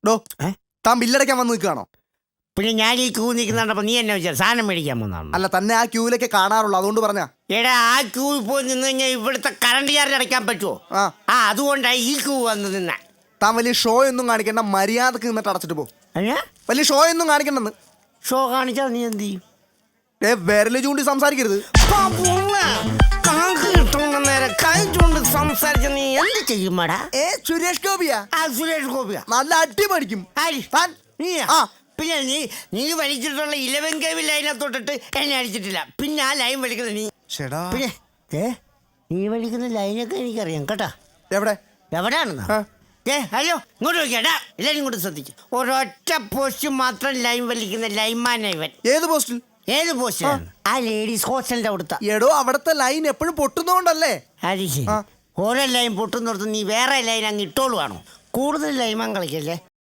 ഡോ താൻ ബില്ലടയ്ക്കാൻ വന്ന് നിൽക്കുകയാണോ? പിന്നെ ഞാൻ ഈ ക്യൂ നിൽക്കുന്നുണ്ടപ്പോ നീ എന്നെ വെച്ചാൽ സാധനം മേടിക്കാൻ വന്നാണ്. അല്ല, തന്നെ ആ ക്യൂവിലൊക്കെ കാണാറുള്ളൂ, അതുകൊണ്ട് പറഞ്ഞാ. എടാ, ആ ക്യൂ പോയി നിന്ന് കഴിഞ്ഞാൽ ഇവിടുത്തെ കറണ്ട് ചാർജ് അടയ്ക്കാൻ പറ്റുമോ? അതുകൊണ്ടാണ് ഈ ക്യൂ വന്ന് നിന്ന. താൻ വലിയ ഷോ ഒന്നും കാണിക്കണ്ട, മര്യാദക്ക് നിന്നിട്ട് അടച്ചിട്ട് പോ. വലിയ ഷോ ഒന്നും കാണിക്കണ്ടെന്ന്. ഷോ കാണിച്ചാൽ നീ എന്ത് ചെയ്യും? വിരല് ചൂണ്ടി സംസാരിക്കരുത്. കൈ ചൂണ്ട് സംസാരിച്ച നീ എന്ത് ചെയ്യുമാടാ? സുരേഷ് ഗോപിയാ? സുരേഷ് ഗോപിയാ? നല്ല അടി പഠിക്കും. പിന്നെ നീ വലിച്ചിട്ടുള്ള 11 kV ലൈനെ തൊട്ടിട്ട് എന്നെ അടിച്ചിട്ടില്ല. പിന്നെ ആ ലൈൻ വലിക്കുന്നത് നീ. പിന്നെ നീ വലിക്കുന്ന ലൈനൊക്കെ എനിക്കറിയാം കേട്ടാ. എവിടെയാണെന്നാ? ഹലോ, ഇങ്ങോട്ട് നോക്കിയാടാ, എല്ലാരും ഇങ്ങോട്ട് ശ്രദ്ധിച്ചു. ഒരൊറ്റ പോസ്റ്റ് മാത്രം ലൈൻ വലിക്കുന്ന ലൈൻമാനാ ഇവൻ. ഏത് പോസ്റ്റിൽ? ഏത് പോസ്റ്റിലാണ്? ആ ലേഡീസ് ഹോസ്റ്റലിന്റെ അവിടുത്തെ. എടോ, അവിടുത്തെ ലൈൻ എപ്പോഴും പൊട്ടുന്നോണ്ടല്ലേ. ഓരോ ലൈൻ പൊട്ടുന്നിടത്ത് നീ വേറെ ലൈൻ അങ്ങ് ഇട്ടോളുവാണോ? കൂടുതൽ ലൈമാൻ കളിക്കല്ലേ.